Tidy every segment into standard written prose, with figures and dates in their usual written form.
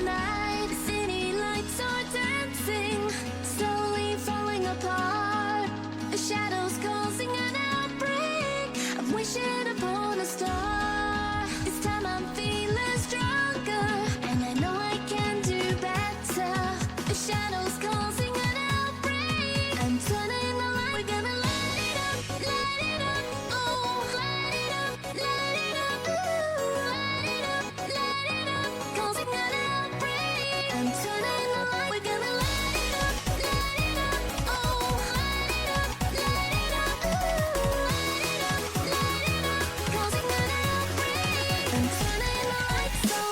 night, the city lights are dancing, slowly falling apart. The shadows causing an outbreak. I'm wishing upon a star. This time I'm feeling stronger, and I know I can do better. The shadows causing an outbreak. I'm turning the light. We're gonna light it up, oh, light it up, ooh, light it up, causing an outbreak. I'm turning the light. We're gonna light it up, oh, light it up, ooh, light it up, causing an outbreak. I'm turning the lights on.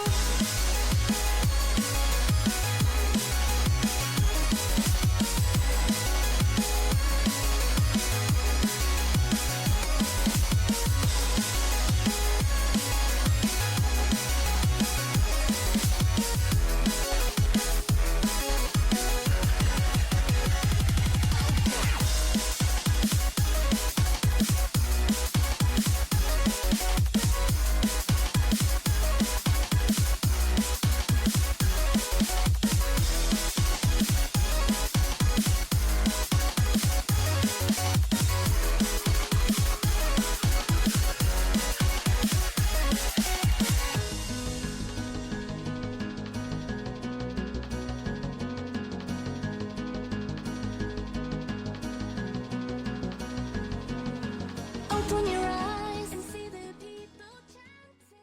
Open your eyes and see the people chanting.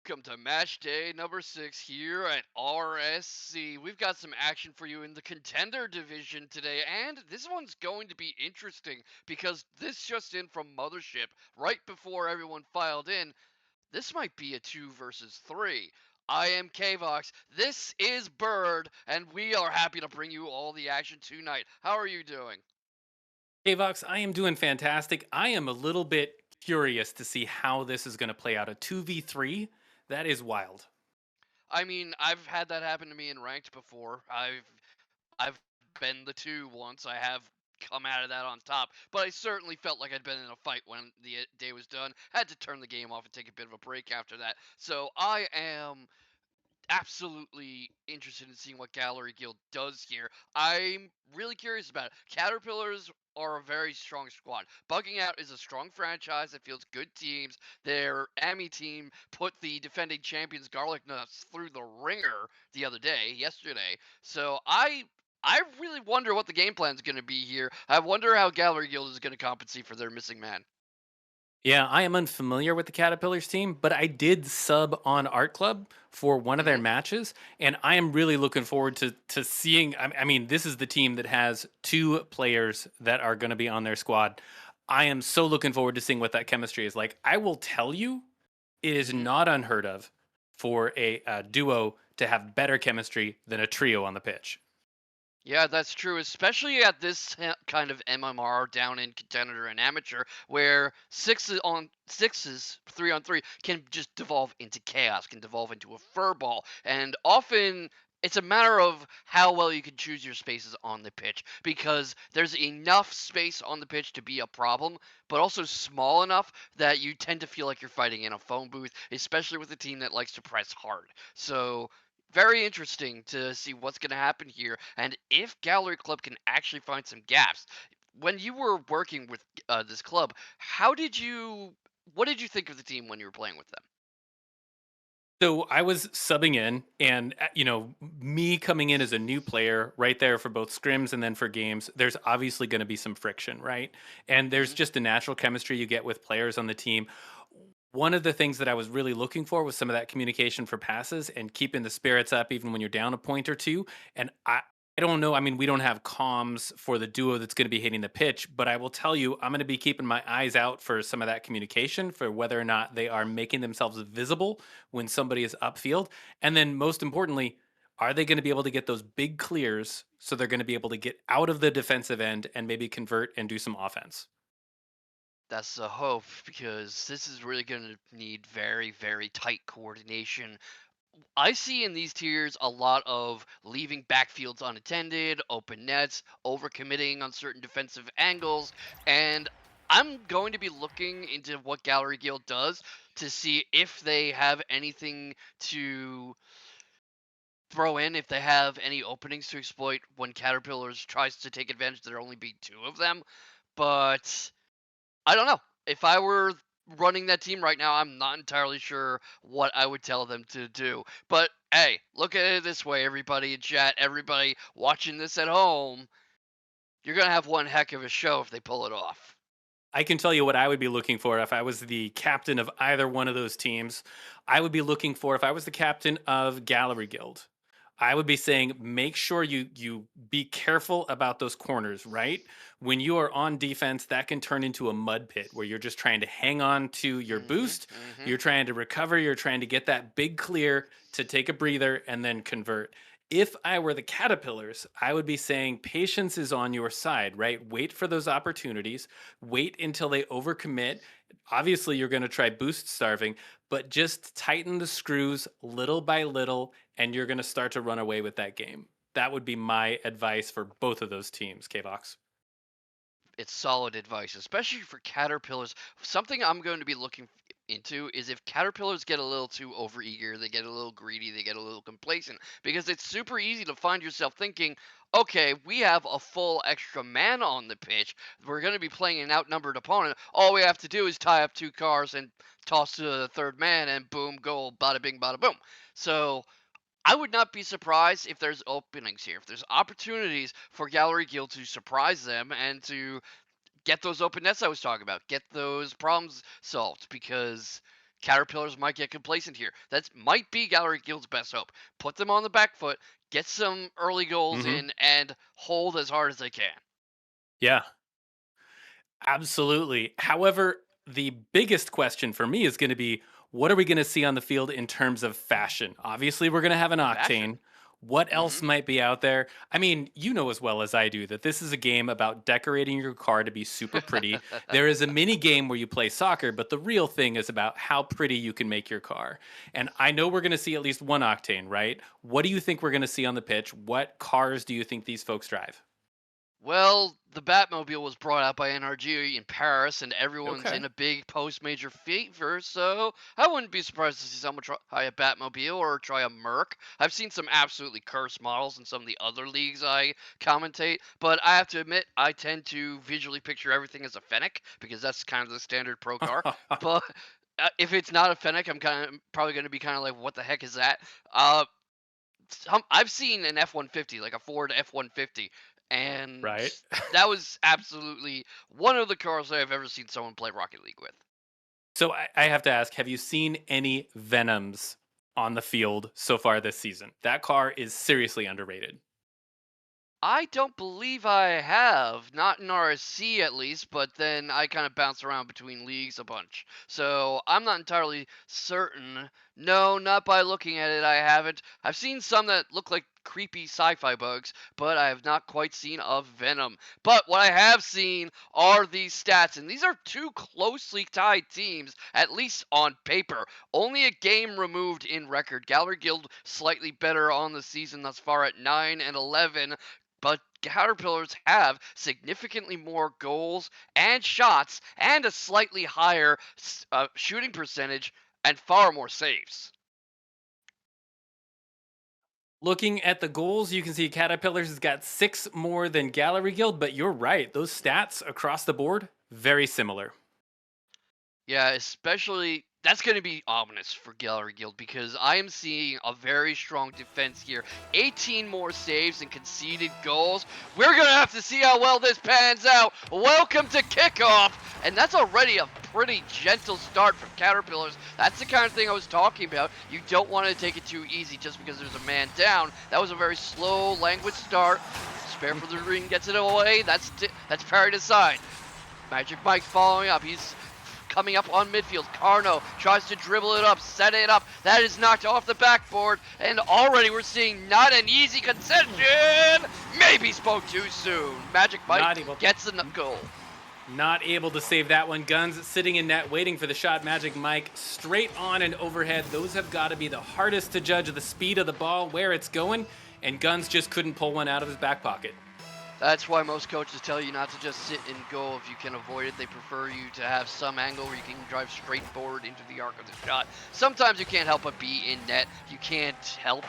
Welcome to match day number 6 here at RSC. We've got some action for you in the contender division today, and this one's going to be interesting because this just in from Mothership right before everyone filed in. This might be a 2 versus 3. I am K-Vox, this is Bird, and we are happy to bring you all the action tonight. How are you doing? K-Vox, I am doing fantastic. I am a little bit curious to see how this is going to play out. A 2v3? That is wild. I mean, I've had that happen to me in ranked before. I've been the 2 once. I have come out of that on top, but I certainly felt like I'd been in a fight when the day was done. Had to turn the game off and take a bit of a break after that. So I am absolutely interested in seeing what Gallery Guild does here. I'm really curious about it. Caterpillars are a very strong squad. Bugging Out is a strong franchise that fields good teams. Their AMI team put the defending champions Garlic Nuts through the ringer the other day, yesterday. So I really wonder what the game plan is going to be here. I wonder how Gallery Guild is going to compensate for their missing man. Yeah, I am unfamiliar with the Caterpillars team, but I did sub on Art Club for one of their Mhm. matches, and I am really looking forward to seeing. I mean, this is the team that has 2 players that are going to be on their squad. I am so looking forward to seeing what that chemistry is like. I will tell you, it is Mhm. not unheard of for a duo to have better chemistry than a trio on the pitch. Yeah, that's true, especially at this kind of MMR down in contender and amateur, where sixes, 3-on-3, can just devolve into chaos, can devolve into a furball, and often it's a matter of how well you can choose your spaces on the pitch, because there's enough space on the pitch to be a problem, but also small enough that you tend to feel like you're fighting in a phone booth, especially with a team that likes to press hard. So very interesting to see what's going to happen here and if Gallery Club can actually find some gaps. When you were working with this club, what did you think of the team when you were playing with them? So I was subbing in, and me coming in as a new player, right there for both scrims and then for games. There's obviously going to be some friction, right? And there's Hmm. just a natural chemistry you get with players on the team. One of the things that I was really looking for was some of that communication for passes and keeping the spirits up even when you're down a point or two. And I don't know. I mean, we don't have comms for the duo that's going to be hitting the pitch, but I will tell you, I'm going to be keeping my eyes out for some of that communication for whether or not they are making themselves visible when somebody is upfield. And then most importantly, are they going to be able to get those big clears so they're going to be able to get out of the defensive end and maybe convert and do some offense? That's the hope because this is really going to need very, very tight coordination. I see in these tiers a lot of leaving backfields unattended, open nets, overcommitting on certain defensive angles, and I'm going to be looking into what Gallery Guild does to see if they have anything to throw in, if they have any openings to exploit when Caterpillars tries to take advantage. There only be 2 of them, but I don't know. If I were running that team right now, I'm not entirely sure what I would tell them to do. But hey, look at it this way, everybody in chat, everybody watching this at home. You're going to have one heck of a show if they pull it off. I can tell you what I would be looking for if I was the captain of either one of those teams. I would be looking for, if I was the captain of Gallery Guild, I would be saying, make sure you be careful about those corners, right? When you are on defense, that can turn into a mud pit where you're just trying to hang on to your boost. You're trying to recover. You're trying to get that big clear to take a breather and then convert. If I were the Caterpillars, I would be saying patience is on your side, right? Wait for those opportunities. Wait until they overcommit. Obviously, you're going to try boost starving, but just tighten the screws little by little, and you're going to start to run away with that game. That would be my advice for both of those teams, K-Vox. It's solid advice, especially for Caterpillars. Something I'm going to be looking into is if Caterpillars get a little too overeager, they get a little greedy, they get a little complacent, because it's super easy to find yourself thinking, okay, we have a full extra man on the pitch. We're going to be playing an outnumbered opponent. All we have to do is tie up 2 cars and toss to the 3rd man, and boom, goal, bada bing, bada boom. So I would not be surprised if there's openings here, if there's opportunities for Gallery Guild to surprise them and to get those open nets I was talking about, get those problems solved, because Caterpillars might get complacent here. That might be Gallery Guild's best hope. Put them on the back foot, get some early goals in, and hold as hard as they can. Yeah, absolutely. However, the biggest question for me is going to be, what are we going to see on the field in terms of fashion? Obviously, we're going to have an octane. Fashion. What else might be out there? I mean, you know as well as I do that this is a game about decorating your car to be super pretty. There is a mini game where you play soccer, but the real thing is about how pretty you can make your car. And I know we're going to see at least one octane, right? What do you think we're going to see on the pitch? What cars do you think these folks drive? Well, the Batmobile was brought out by NRG in Paris, and everyone's Okay. in a big post-major fever, so I wouldn't be surprised to see someone try a Batmobile or try a Merc. I've seen some absolutely cursed models in some of the other leagues I commentate, but I have to admit, I tend to visually picture everything as a Fennec, because that's kind of the standard pro car. But if it's not a Fennec, I'm probably going to be kind of like, what the heck is that? I've seen an F-150, like a Ford F-150, and Right. that was absolutely one of the cars I've ever seen someone play Rocket League with. So I have to ask, have you seen any Venoms on the field so far this season? That car is seriously underrated. I don't believe I have, not in RSC at least, but then I kind of bounce around between leagues a bunch. So I'm not entirely certain. No, not by looking at it, I haven't. I've seen some that look like creepy sci-fi bugs, but I have not quite seen a Venom. But what I have seen are these stats, and these are 2 closely tied teams, at least on paper. Only a game removed in record. Gallery Guild slightly better on the season thus far at 9-11. But Caterpillars have significantly more goals and shots and a slightly higher shooting percentage and far more saves. Looking at the goals, you can see Caterpillars has got 6 more than Gallery Guild, but you're right. Those stats across the board, very similar. Yeah, especially that's going to be ominous for Gallery Guild, because I am seeing a very strong defense here. 18 more saves and conceded goals. We're going to have to see how well this pans out. Welcome to kickoff. And that's already a pretty gentle start from Caterpillars. That's the kind of thing I was talking about. You don't want to take it too easy just because there's a man down. That was a very slow, languid start. Spare for the ring gets it away. That's parried aside. Magic Mike following up. He's coming up on midfield. Carno tries to dribble it up, set it up. That is knocked off the backboard, and already we're seeing not an easy concession. Maybe spoke too soon. Magic Mike gets the goal. Not able to save that one. Gunz sitting in net waiting for the shot. Magic Mike straight on and overhead. Those have got to be the hardest to judge the speed of the ball, where it's going, and Gunz just couldn't pull one out of his back pocket. That's why most coaches tell you not to just sit and go if you can avoid it. They prefer you to have some angle where you can drive straight forward into the arc of the shot. Sometimes you can't help but be in net. You can't help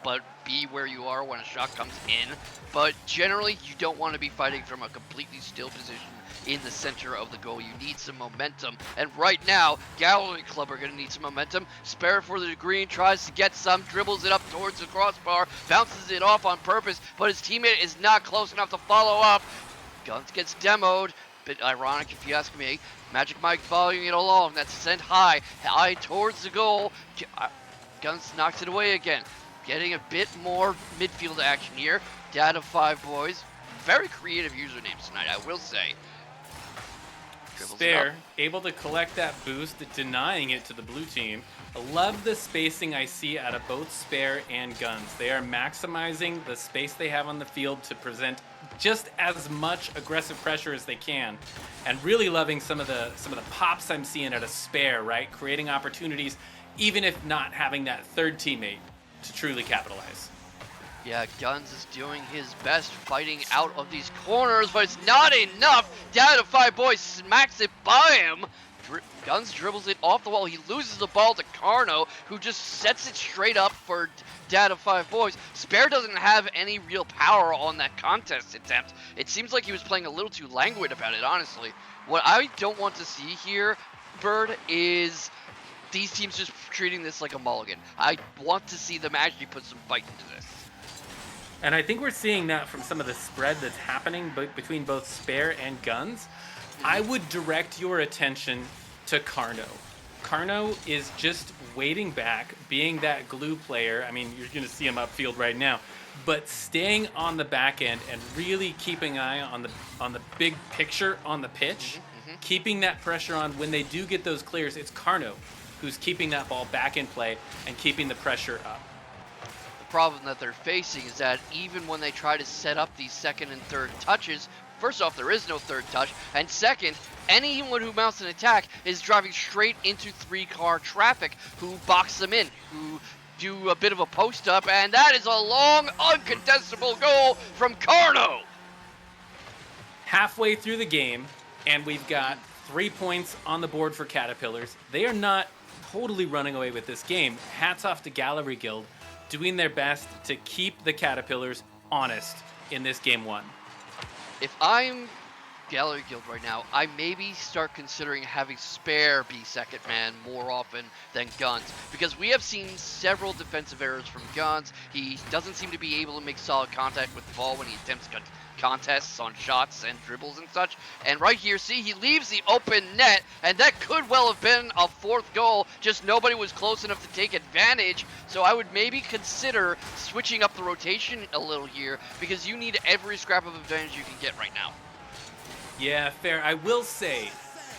but be where you are when a shot comes in. But generally, you don't want to be fighting from a completely still position in the center of the goal. You need some momentum. And right now, Gallery Club are going to need some momentum. Spare for the green, tries to get some, dribbles it up towards the crossbar, bounces it off on purpose, but his teammate is not close enough to follow up. Gunz gets demoed. Bit ironic if you ask me. Magic Mike following it along. That's sent high towards the goal. Gunz knocks it away again. Getting a bit more midfield action here. Dad of 5 boys. Very creative usernames tonight, I will say. Spare, able to collect that boost, denying it to the blue team. I love the spacing I see out of both Spare and Gunz. They are maximizing the space they have on the field to present just as much aggressive pressure as they can, and really loving some of the pops I'm seeing out of Spare, right? Creating opportunities, even if not having that third teammate to truly capitalize. Yeah, Gunz is doing his best fighting out of these corners, but it's not enough. Dad of 5 boys smacks it by him. Gunz dribbles it off the wall. He loses the ball to Carno, who just sets it straight up for Dad of 5 boys. Spare doesn't have any real power on that contest attempt. It seems like he was playing a little too languid about it, honestly. What I don't want to see here, Bird, is these teams just treating this like a mulligan. I want to see them actually put some bite into this. And I think we're seeing that from some of the spread that's happening between both Spare and Gunz. I would direct your attention to Carno. Carno is just waiting back, being that glue player. I mean, you're going to see him upfield right now, but staying on the back end and really keeping an eye on the big picture on the pitch, keeping that pressure on when they do get those clears. It's Carno who's keeping that ball back in play and keeping the pressure up. Problem that they're facing is that even when they try to set up these second and third touches, first off, there is no third touch, and second, anyone who mounts an attack is driving straight into 3-car traffic who box them in, who do a bit of a post up, and that is a long, uncontestable goal from Carno. Halfway through the game, and we've got 3 points on the board for Caterpillars. They are not totally running away with this game. Hats off to Gallery Guild, doing their best to keep the Caterpillars honest in this game 1. If I'm Gallery Guild right now, I maybe start considering having Spare be second man more often than Gunz, because we have seen several defensive errors from Gunz. He doesn't seem to be able to make solid contact with the ball when he attempts contests on shots and dribbles and such. And right here, see, he leaves the open net, and that could well have been a 4th goal, just nobody was close enough to take advantage. So I would maybe consider switching up the rotation a little here, because you need every scrap of advantage you can get right now. Yeah, fair. I will say,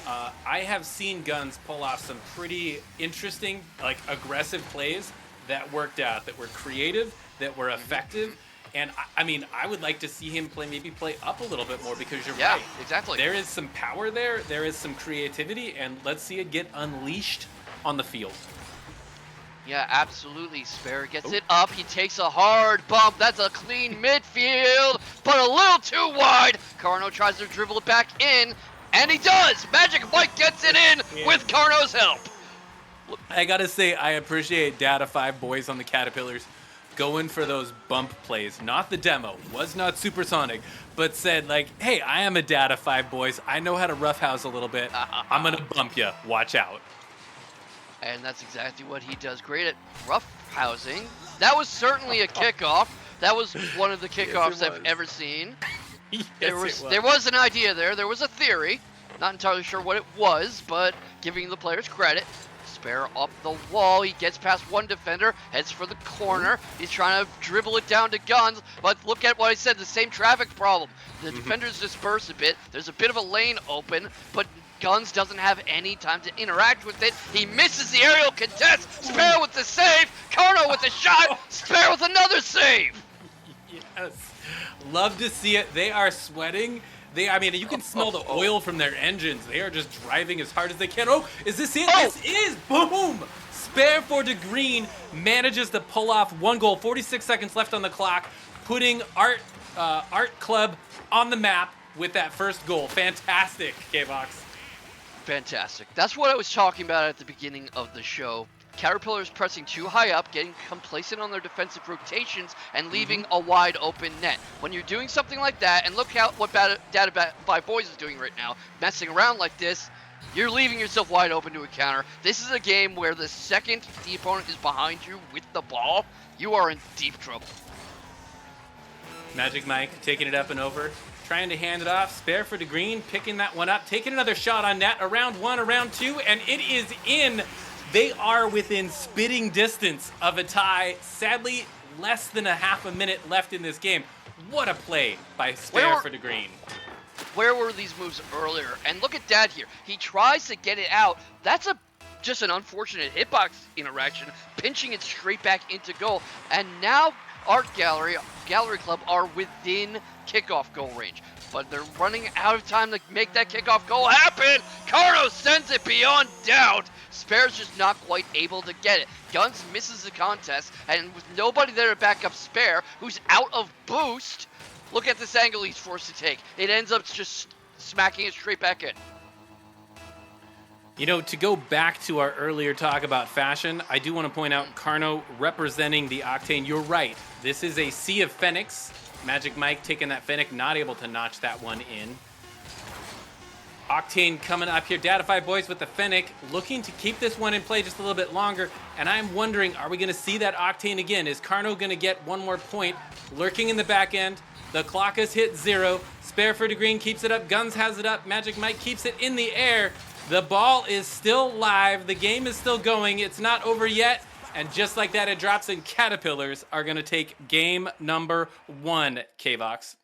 I have seen Gunz pull off some pretty interesting, like, aggressive plays that worked out, that were creative, that were effective. And I mean, I would like to see him play up a little bit more, because you're right. Yeah, exactly. There is some power there. There is some creativity, and let's see it get unleashed on the field. Yeah, absolutely. Spare gets it up. He takes a hard bump. That's a clean midfield, but a little too wide. Carno tries to dribble it back in, and he does. Magic Mike gets it in with Carno's help. I gotta say, I appreciate Data 5 boys on the Caterpillars going for those bump plays. Not the demo, was not supersonic, but said like, hey, I am a Data 5 boys. I know how to roughhouse a little bit. I'm gonna bump you. Watch out. And that's exactly what he does. Great at roughhousing. That was certainly a kickoff. That was one of the kickoffs I've ever seen. There was an idea there. There was a theory. Not entirely sure what it was, but giving the players credit. Spare up the wall. He gets past one defender, heads for the corner. He's trying to dribble it down to Gunz, but look at what I said, the same traffic problem. The defenders disperse a bit. There's a bit of a lane open, but Gunz doesn't have any time to interact with it. He misses the aerial contest. Spare with the save. Carno with the shot. Spare with another save. Yes. Love to see it. They are sweating. I mean, you can smell the oil from their engines. They are just driving as hard as they can. Oh, is this it? This is. Boom. Spare for the green manages to pull off one goal. 46 seconds left on the clock, putting Art art club on the map with that first goal. Fantastic, K-Vox. Fantastic. That's what I was talking about at the beginning of the show. Caterpillars pressing too high up, getting complacent on their defensive rotations, and leaving a wide open net. When you're doing something like that, and look at what Data by Boys is doing right now, messing around like this, you're leaving yourself wide open to a counter. This is a game where the second the opponent is behind you with the ball, you are in deep trouble. Magic Mike taking it up and over, trying to hand it off. Spare for the green, picking that one up, taking another shot on net. Around one, around two, and it is in. They are within spitting distance of a tie. Sadly, less than a half a minute left in this game. What a play by Spare for the green. Where were these moves earlier? And look at Dad here. He tries to get it out. That's just an unfortunate hitbox interaction, pinching it straight back into goal. And now Art Gallery Club are within kickoff goal range. But they're running out of time to make that kickoff goal happen. Carno sends it beyond doubt. Spare's just not quite able to get it. Gunz misses the contest, and with nobody there to back up Spare, who's out of boost, look at this angle he's forced to take. It ends up just smacking it straight back in. You know, to go back to our earlier talk about fashion, I do want to point out Carno representing the Octane. You're right. This is a Sea of Fennecs. Magic Mike taking that Fennec, not able to notch that one in. Octane coming up here. Datify Boys with the Fennec, looking to keep this one in play just a little bit longer. And I'm wondering, are we going to see that Octane again? Is Carno going to get one more point? Lurking in the back end. The clock has hit 0. Spare for the green keeps it up. Gunz has it up. Magic Mike keeps it in the air. The ball is still live. The game is still going. It's not over yet. And just like that, it drops, and Caterpillars are going to take game number 1, K-Vox.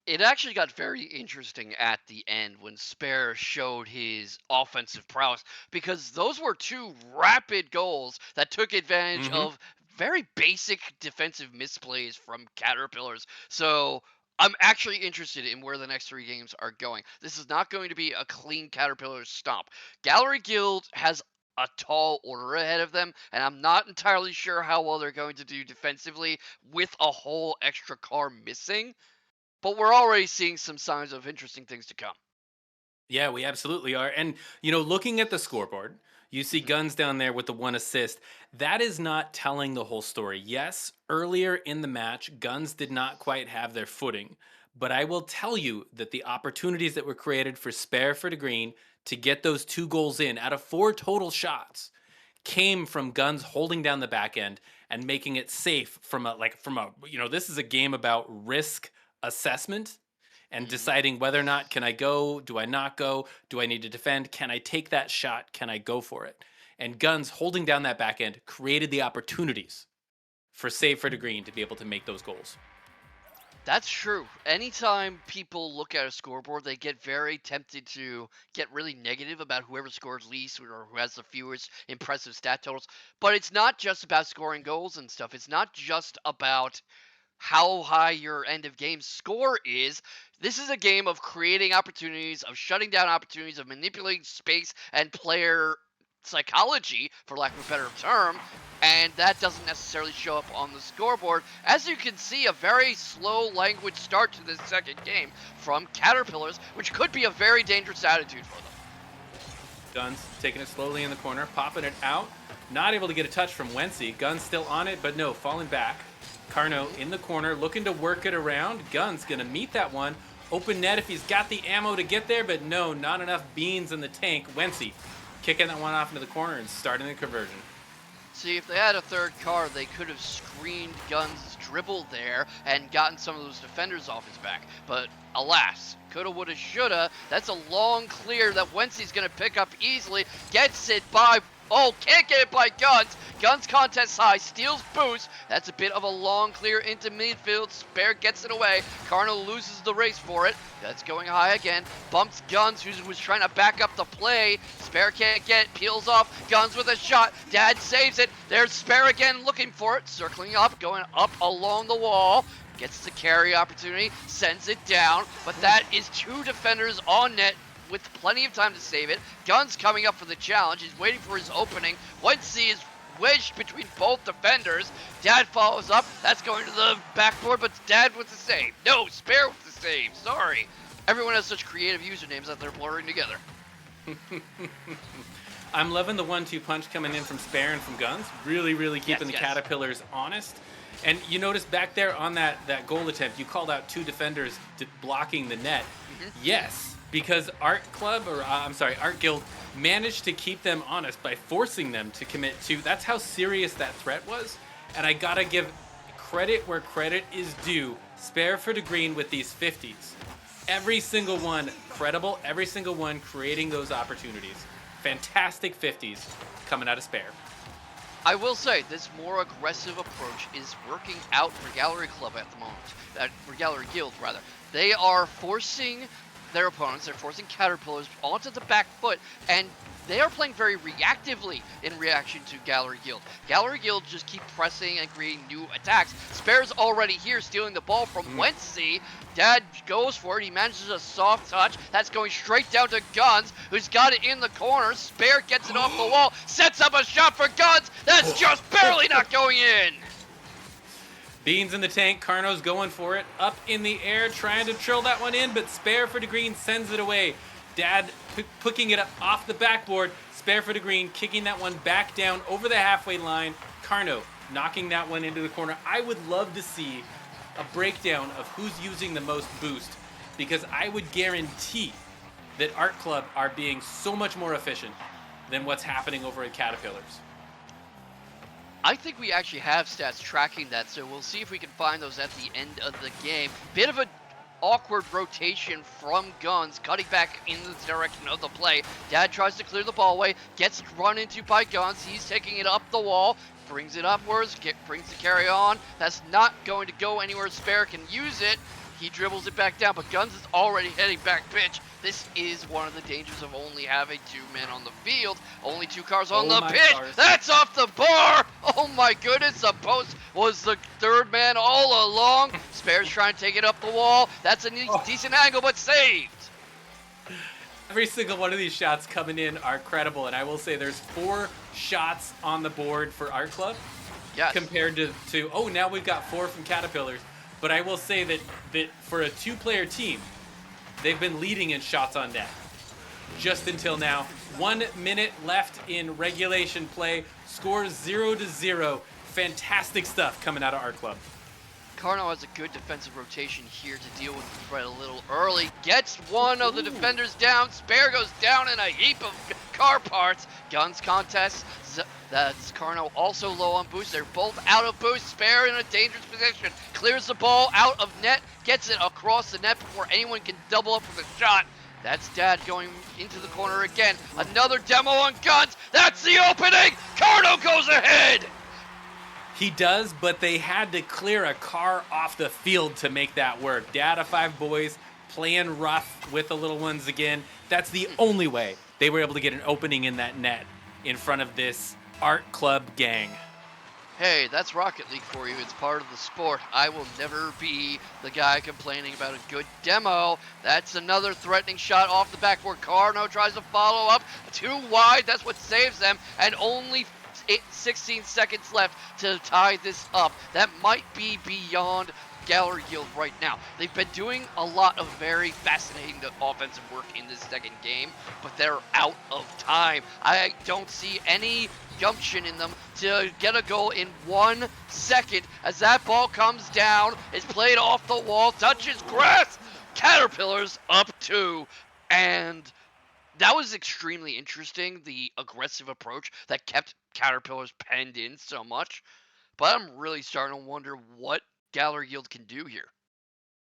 It actually got very interesting at the end when Spare showed his offensive prowess, because those were 2 rapid goals that took advantage of very basic defensive misplays from Caterpillars. So I'm actually interested in where the next 3 games are going. This is not going to be a clean Caterpillars stomp. Gallery Guild has a tall order ahead of them, and I'm not entirely sure how well they're going to do defensively with a whole extra car missing. But we're already seeing some signs of interesting things to come. Yeah, we absolutely are. And, you know, looking at the scoreboard, you see Gunz down there with the 1 assist. That is not telling the whole story. Yes, earlier in the match, Gunz did not quite have their footing. But I will tell you that the opportunities that were created for Spare for the green to get those 2 goals in out of 4 total shots came from Gunz holding down the back end and making it safe from a, you know, this is a game about risk assessment and deciding whether or not, can I go, do I not go, do I need to defend, can I take that shot, can I go for it? And Gunz holding down that back end created the opportunities for Save for the Green to be able to make those goals. That's true. Anytime people look at a scoreboard, they get very tempted to get really negative about whoever scores least or who has the fewest impressive stat totals. But it's not just about scoring goals and stuff. It's not just about how high your end of game score is. This is a game of creating opportunities, of shutting down opportunities, of manipulating space and player psychology, for lack of a better term, and that doesn't necessarily show up on the scoreboard. As you can see, a very slow language start to this second game from Caterpillars, which could be a very dangerous attitude for them. Gunz taking it slowly in the corner, popping it out, not able to get a touch from Wency. Gunz still on it, but no, falling back. Carno in the corner, looking to work it around. Gunz gonna meet that one. Open net if he's got the ammo to get there, but no, not enough beans in the tank. Wency kicking that one off into the corner and starting the conversion. See, if they had a third car, they could have screened Gunz's dribble there and gotten some of those defenders off his back. But alas, coulda, woulda, shoulda. That's a long clear that Wency's gonna pick up easily. Gets it by... Oh, can't get it by Gunz. Gunz contest high, steals boost. That's a bit of a long clear into midfield. Spare gets it away. Carno loses the race for it. That's going high again. Bumps Gunz, who was trying to back up the play. Spare can't get it. Peels off. Gunz with a shot. Dad saves it. There's Spare again looking for it. Circling up, going up along the wall. Gets the carry opportunity. Sends it down. But that is 2 defenders on net with plenty of time to save it. Gunz coming up for the challenge. He's waiting for his opening. Wency is wedged between both defenders. Dad follows up. That's going to the backboard, but Dad with the save. No, Spare with the save. Sorry. Everyone has such creative usernames that they're blurring together. I'm loving the 1-2 punch coming in from Spare and from Gunz. Really, really keeping the Caterpillars honest. And you notice back there on that goal attempt, you called out 2 defenders blocking the net. Yes, because Art Guild managed to keep them honest by forcing them to commit to. That's how serious that threat was. And I gotta give credit where credit is due. Spare for the green with these 50s. Every single one credible, every single one creating those opportunities. Fantastic 50s coming out of Spare. I will say, this more aggressive approach is working out for Gallery Club at the moment. For Gallery Guild, rather. They are forcing their opponents, they're forcing Caterpillars onto the back foot, and they are playing very reactively in reaction to Gallery Guild. Gallery Guild just keep pressing and creating new attacks. Spare's already here stealing the ball from Wency. Dad goes for it. He manages a soft touch. That's going straight down to Gunz, who's got it in the corner. Spare gets it off the wall, sets up a shot for Gunz. That's just barely not going in. Beans in the tank, Carno's going for it. Up in the air, trying to trill that one in, but Spare for the green sends it away. Dad picking it up off the backboard. Spare for the green, kicking that one back down over the halfway line. Carno knocking that one into the corner. I would love to see a breakdown of who's using the most boost, because I would guarantee that Art Club are being so much more efficient than what's happening over at Caterpillars. I think we actually have stats tracking that, so we'll see if we can find those at the end of the game. Bit of an awkward rotation from Gunz, cutting back in the direction of the play. Dad tries to clear the ball away, gets run into by Gunz. He's taking it up the wall, brings it upwards, brings the carry on. That's not going to go anywhere. Spare can use it. He dribbles it back down, but Gunz is already heading back pitch. This is one of the dangers of only having 2 men on the field. Only 2 cars on the pitch. Cars. That's off the bar. Oh my goodness, the post was the 3rd man all along. Spare's trying to take it up the wall. That's a decent angle, but saved. Every single one of these shots coming in are credible, and I will say there's 4 shots on the board for Art Club. Yes. Compared to now we've got 4 from Caterpillars. But I will say that for a 2-player team, they've been leading in shots on net just until now. 1 minute left in regulation play. Score 0-0. Fantastic stuff coming out of Art Club. Carno has a good defensive rotation here to deal with the threat a little early. Gets one of the defenders down. Spare goes down in a heap of car parts. Gunz contest. That's Carno also low on boost. They're both out of boost. Spare in a dangerous position. Clears the ball out of net. Gets it across the net before anyone can double up with a shot. That's Dad going into the corner again. Another demo on Gunz. That's the opening. Carno goes ahead. He does, but they had to clear a car off the field to make that work. Dad of 5 boys playing rough with the little ones again. That's the only way they were able to get an opening in that net in front of this Art Club gang. Hey, that's Rocket League for you. It's part of the sport. I will never be the guy complaining about a good demo. That's another threatening shot off the backboard. Carno tries to follow up. 2 wide. That's what saves them. And only 16 seconds left to tie this up. That might be beyond Gallery Guild right now. They've been doing a lot of very fascinating offensive work in this second game, but they're out of time. I don't see any gumption in them to get a goal in 1 second as that ball comes down, is played off the wall, touches grass. Caterpillars up 2, and that was extremely interesting, the aggressive approach that kept Caterpillars penned in so much. But I'm really starting to wonder what Gallery Guild can do here.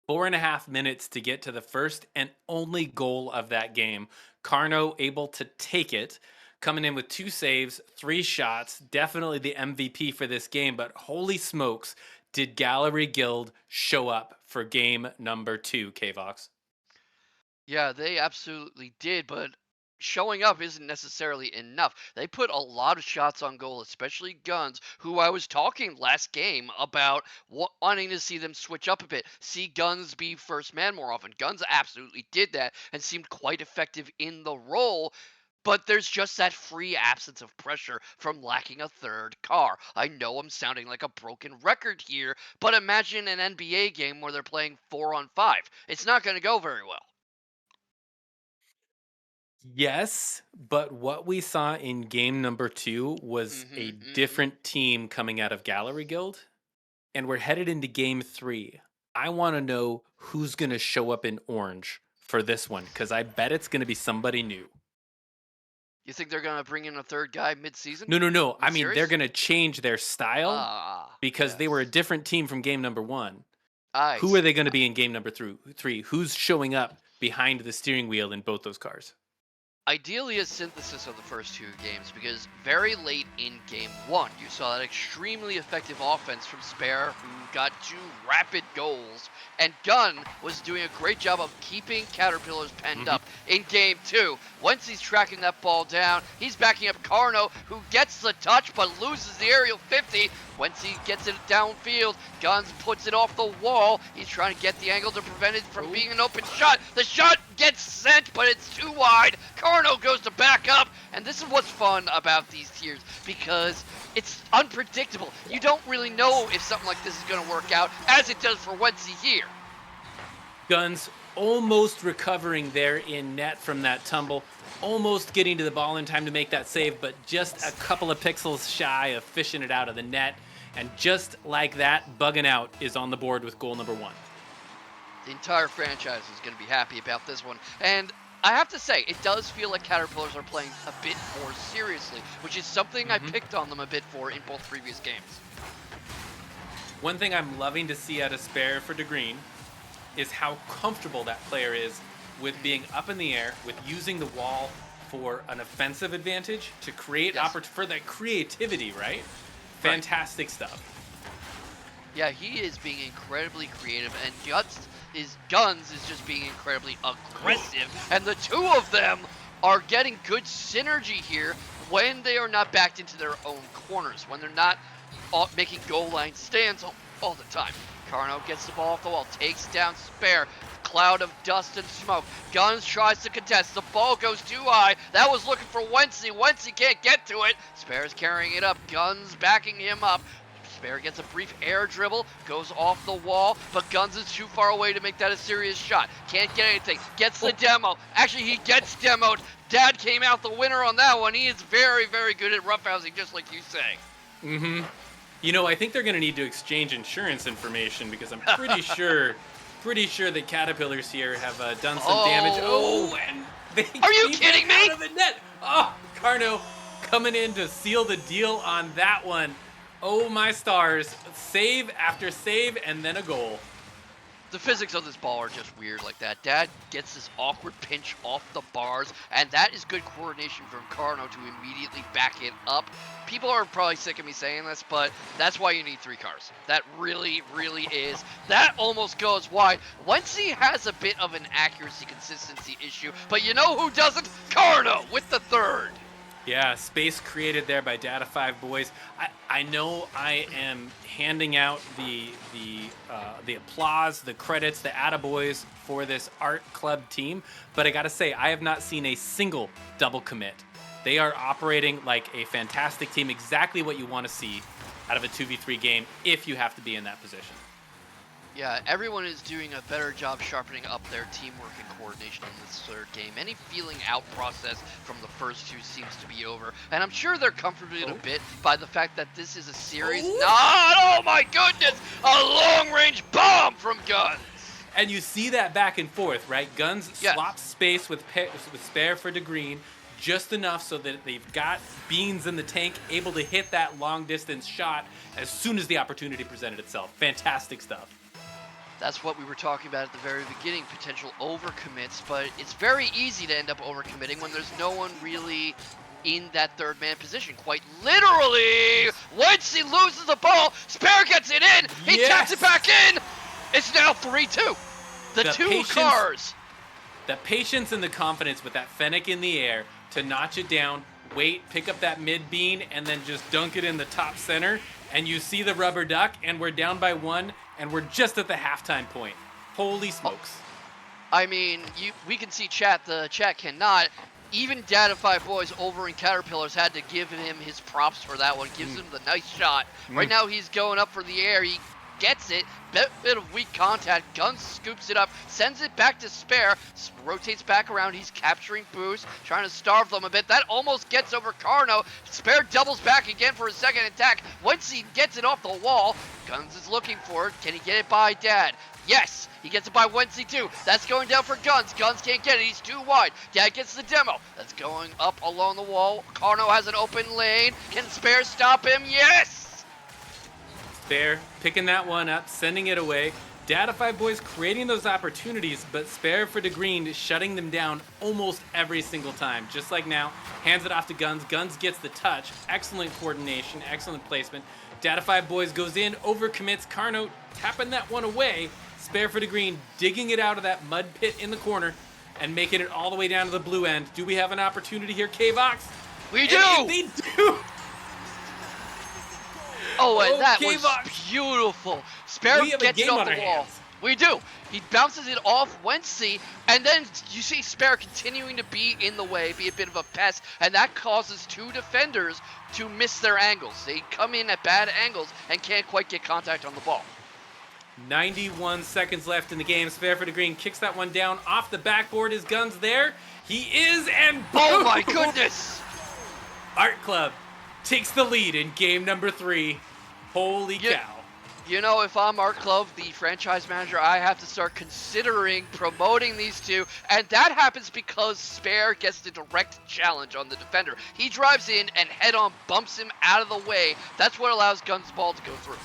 4.5 minutes to get to the first and only goal of that game. Carno able to take it, coming in with 2 saves, 3 shots. Definitely the MVP for this game, but holy smokes, did Gallery Guild show up for game number 2, K-Vox? Yeah, they absolutely did, but showing up isn't necessarily enough. They put a lot of shots on goal, especially Gunz, who I was talking last game about wanting to see them switch up a bit, see Gunz be first man more often. Gunz absolutely did that and seemed quite effective in the role. But there's just that free absence of pressure from lacking a third car. I know I'm sounding like a broken record here, but imagine an NBA game where they're playing 4-on-5. It's not going to go very well. Yes, but what we saw in game number 2 was a different team coming out of Gallery Guild, and we're headed into game 3. I want to know who's going to show up in orange for this one, because I bet it's going to be somebody new. You think they're going to bring in a third guy mid-season? No. I mean, Mid-series? they're going to change their style because they were a different team from game number 1. Who are they going to be in game number 3? Who's showing up behind the steering wheel in both those cars? Ideally a synthesis of the first 2 games, because very late in game 1 you saw that extremely effective offense from Spare, who got 2 rapid goals, and Gun was doing a great job of keeping Caterpillars penned up. In game 2, once he's tracking that ball down, he's backing up Carno, who gets the touch but loses the aerial 50. Once he gets it downfield, Gunz puts it off the wall. He's trying to get the angle to prevent it from being an open shot. The shot gets sent, but it's too wide. Carno goes to back up, and this is what's fun about these tiers, because it's unpredictable. You don't really know if something like this is going to work out, as it does for Wensi here. Gunz almost recovering there in net from that tumble, almost getting to the ball in time to make that save, but just a couple of pixels shy of fishing it out of the net. And just like that, Buggin Out is on the board with goal number 1. The entire franchise is going to be happy about this one. And I have to say, it does feel like Caterpillars are playing a bit more seriously, which is something I picked on them a bit for in both previous games. One thing I'm loving to see out of Spare for DeGreen is how comfortable that player is with being up in the air, with using the wall for an offensive advantage to create for that creativity, right? Fantastic stuff. Yeah, he is being incredibly creative, and Gunz is just being incredibly aggressive, and the 2 of them are getting good synergy here when they are not backed into their own corners, when they're not making goal line stands all the time. Carno gets the ball off the wall, takes down Spare. Cloud of dust and smoke. Gunz tries to contest. The ball goes too high. That was looking for Wensi. Wensi can't get to it. Spare's carrying it up. Gunz backing him up. Spare gets a brief air dribble, goes off the wall, but Gunz is too far away to make that a serious shot. Can't get anything. Gets the demo. Actually, he gets demoed. Dad came out the winner on that one. He is very, very good at roughhousing, just like you say. You know, I think they're going to need to exchange insurance information, because I'm pretty sure that Caterpillars here have done some damage. And they are you kidding me? Out of the net. Carno coming in to seal the deal on that one. Oh my stars. Save after save and then a goal. The physics of this ball are just weird like that. Dad gets this awkward pinch off the bars, and that is good coordination from Carno to immediately back it up. People are probably sick of me saying this, but that's why you need 3 cars. That really, really is. That almost goes wide. Wensi has a bit of an accuracy consistency issue, but you know who doesn't? Carno with the 3rd. Yeah, space created there by Data 5 boys. I know I am handing out the applause, the credits, the attaboys for this art club team, but I gotta say, I have not seen a single double commit. They are operating like a fantastic team, exactly what you want to see out of a 2v3 game if you have to be in that position. Yeah, everyone is doing a better job sharpening up their teamwork and coordination in this 3rd game. Any feeling out process from the first 2 seems to be over. And I'm sure they're comforted a bit by the fact that this is a series. Oh my goodness! A long-range bomb from Gunz! And you see that back and forth, right? Gunz swaps space with Spare for DeGreen, just enough so that they've got beans in the tank, able to hit that long-distance shot as soon as the opportunity presented itself. Fantastic stuff. That's what we were talking about at the very beginning, potential overcommits, but it's very easy to end up overcommitting when there's no one really in that 3rd man position. Quite literally, once he loses the ball, Spare gets it in, he taps it back in, it's now 3-2. The 2 cars. The patience and the confidence with that Fennec in the air to notch it down, wait, pick up that mid bean, and then just dunk it in the top center, and you see the rubber duck, and we're down by 1, and we're just at the halftime point. Holy smokes. I mean, we can see chat, the chat cannot. even Dadify Boys over in Caterpillars had to give him his props for that one. Gives him the nice shot. Right now he's going up for the air. He gets it. Bit of weak contact. Gunz scoops it up, sends it back to Spare, rotates back around. He's capturing Boost, trying to starve them a bit. That almost gets over Carno. Spare doubles back again for a second attack. Once he gets it off the wall, Gunz is looking for it. Can he get it by Dad? Yes, he gets it by Wency too. That's going down for Gunz. Gunz can't get it. He's too wide. Dad gets the demo. That's going up along the wall. Carno has an open lane. Can Spare stop him? Yes! Spare picking that one up, sending it away. Dadify Boys creating those opportunities, but Spare for the green shutting them down almost every single time. Just like now, hands it off to Gunz. Gunz gets the touch. Excellent coordination, excellent placement. Dadify Boys goes in, overcommits. Carno tapping that one away. Spare for the green, digging it out of that mud pit in the corner and making it all the way down to the blue end. Do we have an opportunity here, K-Vox? We do! And they do! Oh, and that K-Vox. was beautiful. Spare We have a gets it game off on the our wall. hands. We do. He bounces it off Wency, and then you see Spare continuing to be in the way, be a bit of a pest, and that causes two defenders to miss their angles. They come in at bad angles and can't quite get contact on the ball. 91 seconds left in the game. Spare for the green kicks that one down off the backboard. Is Gunz there? He is, and boom! Oh my goodness! Art Club takes the lead in game number 3. Holy cow. You know, if I'm Art Club, the franchise manager, I have to start considering promoting these two, and that happens because Spare gets the direct challenge on the defender. He drives in and head-on bumps him out of the way. That's what allows Gunz' ball to go through.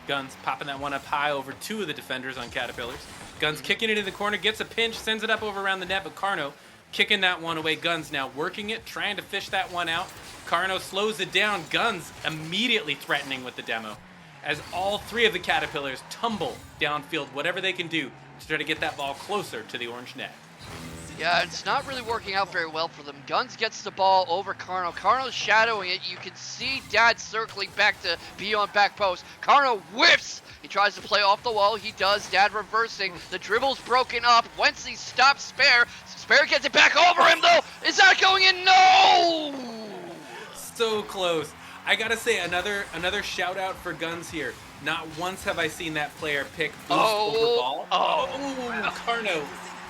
Gunz popping that one up high over 2 of the defenders on Caterpillars. Gunz kicking it in the corner, gets a pinch, sends it up over around the net, but Carno kicking that one away. Gunz now working it, trying to fish that one out. Carno slows it down. Gunz immediately threatening with the demo as all 3 of the Caterpillars tumble downfield, whatever they can do to try to get that ball closer to the orange net. Yeah, it's not really working out very well for them. Gunz gets the ball over Carno. Carno's shadowing it. You can see Dad circling back to be on back post. Carno whiffs. He tries to play off the wall. He does. Dad reversing. The dribble's broken up. Wency stops Spare. Spare gets it back over him, though. Is that going in? No! So close. I gotta say, another shout out for Gunz here. Not once have I seen that player pick boost over ball. Carno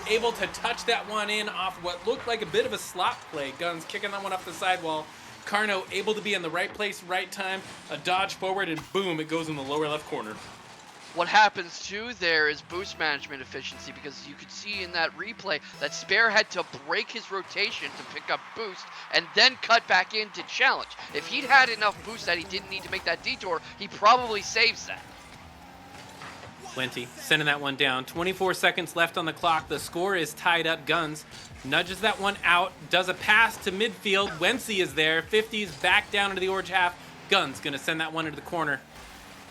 able to touch that one in off what looked like a bit of a slop play. Gunz kicking that one up the sidewall. Carno able to be in the right place, right time, a dodge forward, and boom, it goes in the lower left corner. What happens too there is boost management efficiency, because you could see in that replay that Spare had to break his rotation to pick up boost and then cut back in to challenge. If he'd had enough boost that he didn't need to make that detour, he probably saves that. Wenty sending that one down. 24 seconds left on the clock. The score is tied up. Gunz nudges that one out, does a pass to midfield. Wency is there. 50's back down into the orange half. Gunz gonna send that one into the corner.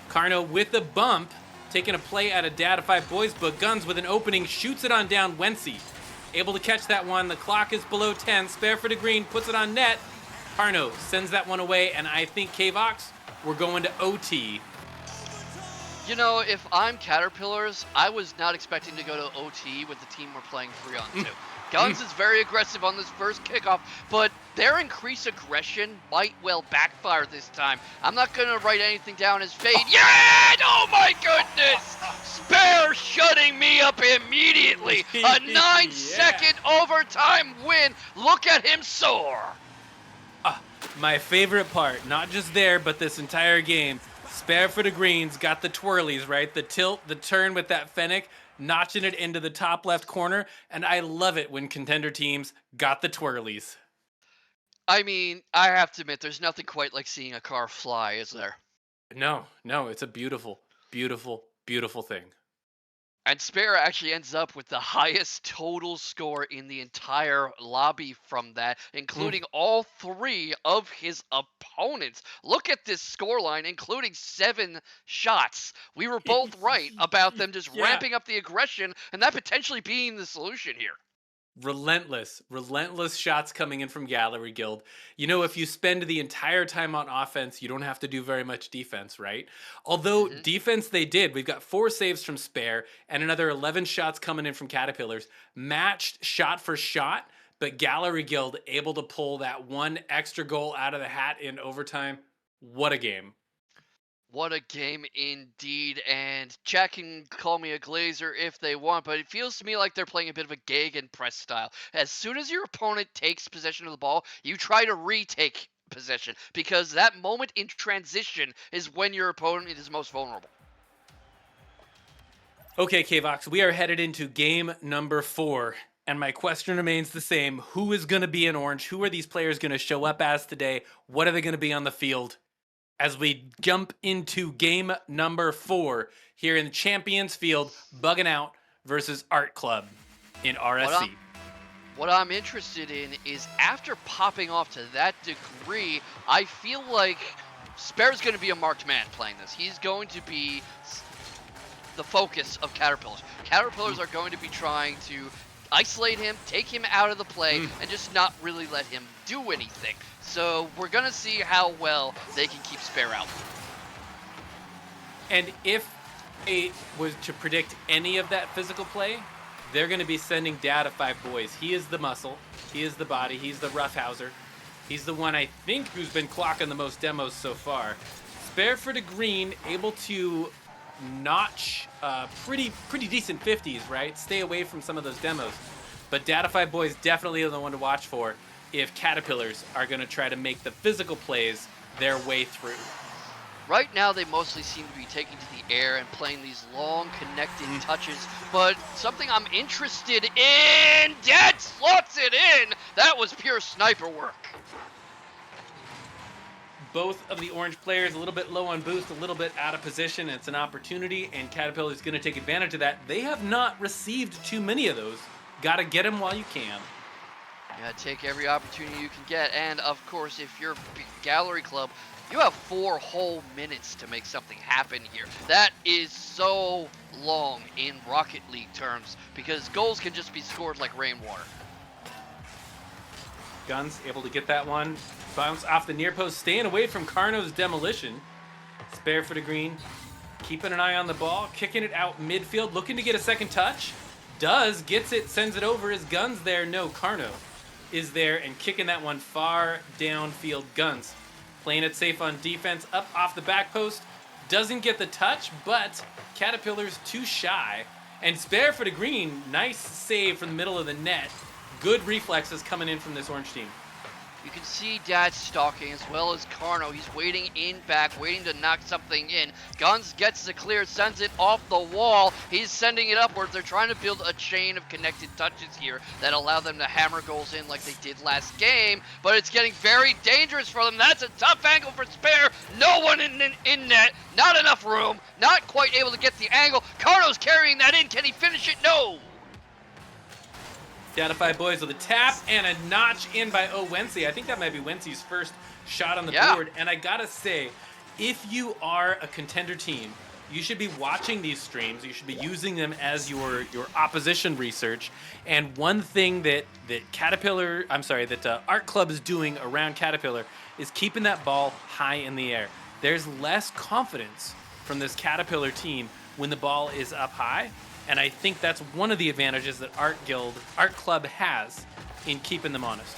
Carno with the bump, taking a play at a Dadify Boys book. Gunz with an opening, shoots it on down. Wency able to catch that one. The clock is below 10. Spare for the green, puts it on net. Carno sends that one away, and I think K-Vox, we're going to OT. You know, if I'm Caterpillars, I was not expecting to go to OT with the team we're playing 3-on-2. Gunz is very aggressive on this first kickoff, but their increased aggression might well backfire this time. I'm not going to write anything down as fade. Yeah! Oh my goodness! Spare shutting me up immediately. A 9-second overtime win. Look at him soar. My favorite part, not just there, but this entire game. Spare for the greens, got the twirlies, right? The tilt, the turn with that Fennec, notching it into the top left corner, and I love it when contender teams got the twirlies. I mean, I have to admit, there's nothing quite like seeing a car fly, is there? No, it's a beautiful, beautiful, beautiful thing. And Spare actually ends up with the highest total score in the entire lobby from that, including all 3 of his opponents. Look at this scoreline, including 7 shots. We were both right about them just ramping up the aggression and that potentially being the solution here. Relentless shots coming in from Gallery Guild. You know, if you spend the entire time on offense, you don't have to do very much defense, right? Although defense they did. We've got 4 saves from Spare and another 11 shots coming in from Caterpillars. Matched shot for shot, but Gallery Guild able to pull that one extra goal out of the hat in overtime. What a game. What a game indeed, and chat can call me a glazer if they want, but it feels to me like they're playing a bit of a gegenpress style. As soon as your opponent takes possession of the ball, you try to retake possession, because that moment in transition is when your opponent is most vulnerable. Okay, K-Vox, we are headed into game number 4, and my question remains the same. Who is going to be in orange? Who are these players going to show up as today? What are they going to be on the field? As we jump into game number 4 here in the Champions Field, Buggin Out versus Art Club in RSC. What I'm interested in is, after popping off to that degree, I feel like Spare's going to be a marked man playing this. He's going to be the focus of Caterpillars. Caterpillars are going to be trying to isolate him, take him out of the play, and just not really let him do anything. So we're going to see how well they can keep Spare out. And if it was to predict any of that physical play, they're going to be sending Data 5 Boys. He is the muscle. He is the body. He's the roughhouser. He's the one, I think, who's been clocking the most demos so far. Spare for the green, able to notch pretty decent 50s, right? Stay away from some of those demos. But Data 5 Boys definitely are the one to watch for if Caterpillars are going to try to make the physical plays their way through. Right now, they mostly seem to be taking to the air and playing these long connected touches, but something I'm interested in, Dad slots it in! That was pure sniper work. Both of the orange players a little bit low on boost, a little bit out of position. It's an opportunity, and Caterpillar is going to take advantage of that. They have not received too many of those. Got to get them while you can. Yeah, take every opportunity you can get, and of course, if you're Gallery Club, you have 4 whole minutes to make something happen here. That is so long in Rocket League terms, because goals can just be scored like rainwater. Gunz able to get that one. Bounce off the near post, staying away from Carno's demolition. Spare for the green. Keeping an eye on the ball, kicking it out midfield, looking to get a second touch. Does, gets it, sends it over. Is Gunz there? No, Carno is there and kicking that one far downfield. Gunz playing it safe on defense, up off the back post. Doesn't get the touch, but Caterpillar's too shy. And Spare for the green. Nice save from the middle of the net. Good reflexes coming in from this orange team. You can see Dad stalking as well as Carno. He's waiting in back, waiting to knock something in. Gunz gets the clear, sends it off the wall. He's sending it upwards. They're trying to build a chain of connected touches here that allow them to hammer goals in like they did last game, but it's getting very dangerous for them. That's a tough angle for Spare. No one in net. Not enough room. Not quite able to get the angle. Carno's carrying that in. Can he finish it? No. Data 5 Boys with a tap and a notch in by Wency. I think that might be Wency's first shot on the board. And I gotta say, if you are a contender team, you should be watching these streams. You should be using them as your opposition research. And one thing that Art Club is doing around Caterpillar is keeping that ball high in the air. There's less confidence from this Caterpillar team when the ball is up high. And I think that's one of the advantages that Art Club has in keeping them honest.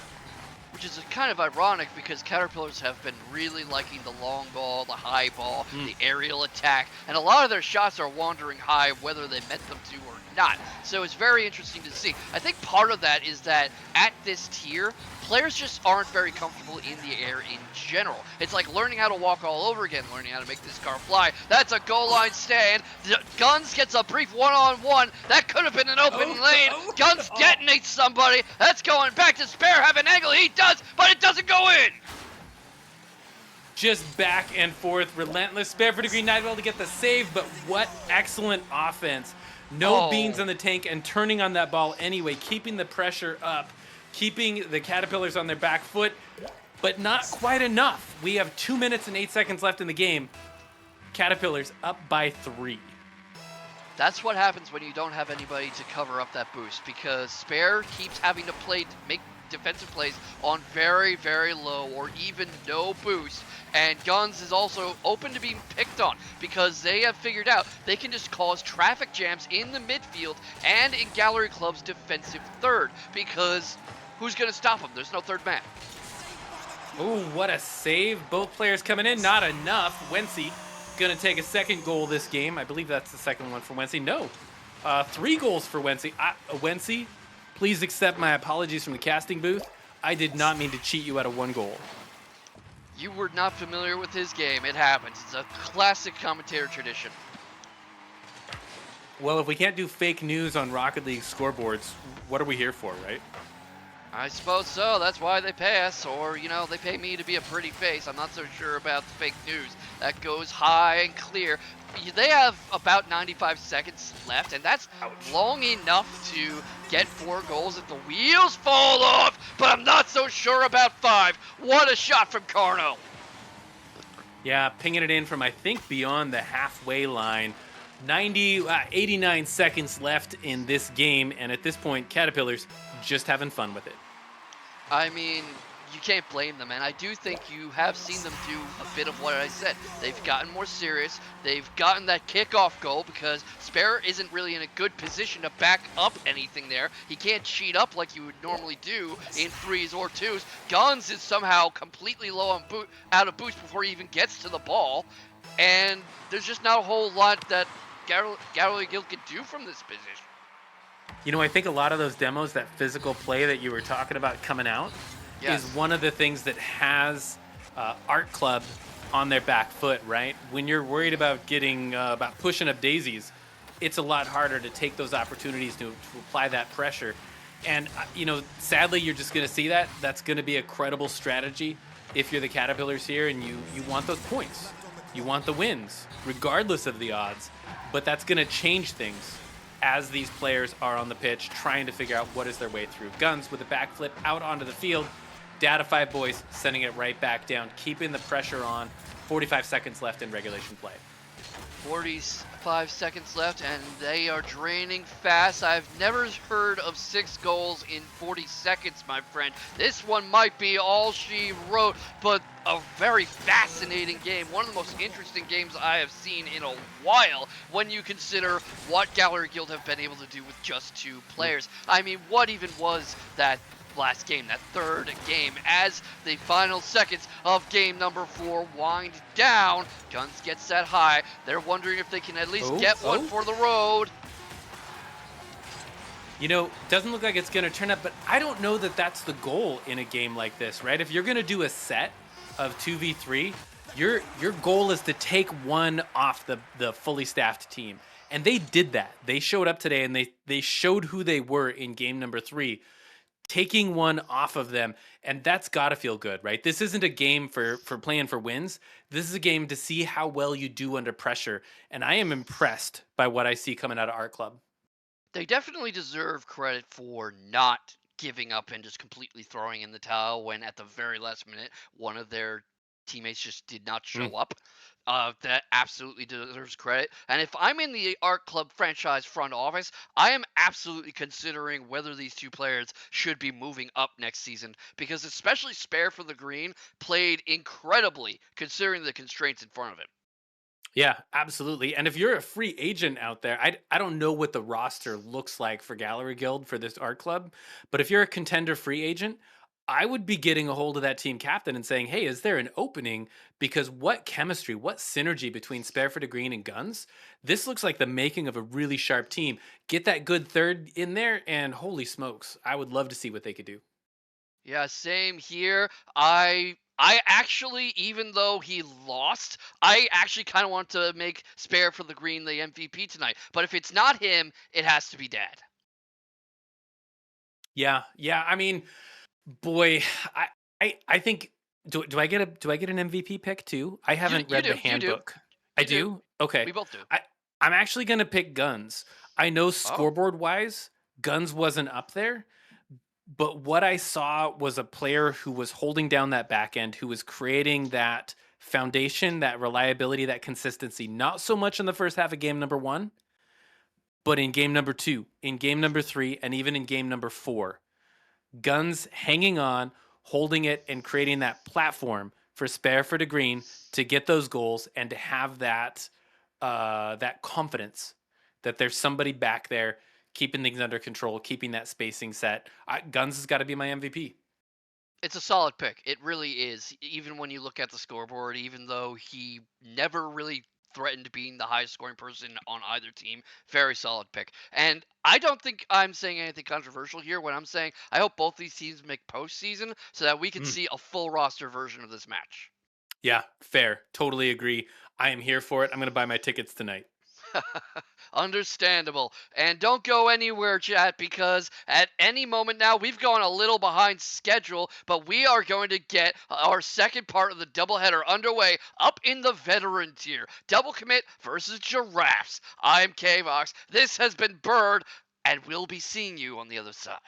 Which is kind of ironic because Caterpillars have been really liking the long ball, the high ball, the aerial attack, and a lot of their shots are wandering high whether they meant them to or not. So it's very interesting to see. I think part of that is that at this tier, players just aren't very comfortable in the air in general. It's like learning how to walk all over again, learning how to make this car fly. That's a goal line stand. Gunz gets a brief one-on-one. That could have been an open lane. Gunz detonates somebody. That's going back to Spare. Have an angle. He does, but it doesn't go in. Just back and forth, relentless. Spare for the green, not able to get the save, but what excellent offense. No beans in the tank and turning on that ball anyway, keeping the pressure up, keeping the Caterpillars on their back foot, but not quite enough. We have 2 minutes and 8 seconds left in the game. Caterpillars up by 3. That's what happens when you don't have anybody to cover up that boost, because Spare keeps having to make defensive plays on very, very low or even no boost. And Gunz is also open to being picked on because they have figured out they can just cause traffic jams in the midfield and in Gallery Club's defensive third, because Who's going to stop him? There's no third man. Oh, what a save. Both players coming in. Not enough. Wency going to take a second goal this game. I believe that's the second one for Wency. No. 3 goals for Wency. Wency, please accept my apologies from the casting booth. I did not mean to cheat you out of 1 goal. You were not familiar with his game. It happens. It's a classic commentator tradition. Well, if we can't do fake news on Rocket League scoreboards, what are we here for, right? I suppose so. That's why they pay us, or, they pay me to be a pretty face. I'm not so sure about the fake news. That goes high and clear. They have about 95 seconds left, and that's long enough to get 4 goals if the wheels fall off, but I'm not so sure about 5. What a shot from Carno. Yeah, pinging it in from, I think, beyond the halfway line. 89 seconds left in this game, and at this point, Caterpillars just having fun with it. I mean, you can't blame them, and I do think you have seen them do a bit of what I said. They've gotten more serious. They've gotten that kickoff goal because Spare isn't really in a good position to back up anything there. He can't cheat up like you would normally do in 3s or 2s. Gunz is somehow completely low on out of boost before he even gets to the ball, and there's just not a whole lot that Gallery Guild can do from this position. I think a lot of those demos, that physical play that you were talking about coming out, is one of the things that has Art Club on their back foot, right? When you're worried about about pushing up daisies, it's a lot harder to take those opportunities to apply that pressure. And, sadly, you're just going to see that. That's going to be a credible strategy if you're the Caterpillars here and you want those points. You want the wins, regardless of the odds. But that's going to change things as these players are on the pitch trying to figure out what is their way through. Gunz with a backflip out onto the field. Data 5 boys sending it right back down, keeping the pressure on. 45 seconds left in regulation play. 45 seconds left, and they are draining fast. I've never heard of 6 goals in 40 seconds, my friend. This one might be all she wrote, but a very fascinating game. One of the most interesting games I have seen in a while when you consider what Gallery Guild have been able to do with just 2 players. I mean, what even was that last game, that third game, as the final seconds of game number 4 wind down? Gunz gets that high. They're wondering if they can at least get one for the road. Doesn't look like it's going to turn up, but I don't know that that's the goal in a game like this, right? If you're going to do a set of 2v3, your goal is to take one off the fully staffed team. And they did that. They showed up today, and they showed who they were in game number 3. Taking one off of them, and that's got to feel good, right? This isn't a game for playing for wins. This is a game to see how well you do under pressure, and I am impressed by what I see coming out of Art Club. They definitely deserve credit for not giving up and just completely throwing in the towel when at the very last minute one of their teammates just did not show up. That absolutely deserves credit. And if I'm in the Art Club franchise front office, I am absolutely considering whether these 2 players should be moving up next season, because especially Spare for the Green played incredibly considering the constraints in front of him. Yeah, absolutely. And if you're a free agent out there, I don't know what the roster looks like for Gallery Guild for this Art Club, but if you're a contender free agent, I would be getting a hold of that team captain and saying, hey, is there an opening? Because what chemistry, what synergy between Spare for the Green and Gunz? This looks like the making of a really sharp team. Get that good third in there, and holy smokes, I would love to see what they could do. Yeah, same here. I actually, even though he lost, I actually kind of want to make Spare for the Green the MVP tonight. But if it's not him, it has to be Dad. Yeah. I mean, boy, I think do I get an MVP pick too? I haven't read the handbook. I do. Okay. We both do. I'm actually gonna pick Gunz. I know scoreboard wise, Gunz wasn't up there, but what I saw was a player who was holding down that back end, who was creating that foundation, that reliability, that consistency. Not so much in the first half of game number 1, but in game number 2, in game number 3, and even in game number 4. Gunz hanging on, holding it, and creating that platform for Spare for the Green to get those goals and to have that that confidence that there's somebody back there keeping things under control, keeping that spacing set. Gunz has got to be my MVP. It's a solid pick. It really is. Even when you look at the scoreboard, even though he never really threatened being the highest scoring person on either team, very solid pick. And I don't think I'm saying anything controversial here when I'm saying I hope both these teams make postseason so that we can Mm. see a full roster version of this match. Yeah, fair. Totally agree. I am here for it. I'm going to buy my tickets tonight. Understandable. And don't go anywhere, chat, because at any moment now, we've gone a little behind schedule, but we are going to get our second part of the doubleheader underway up in the veteran tier. Double commit versus giraffes. I'm K-Vox. This has been Bird, and we'll be seeing you on the other side.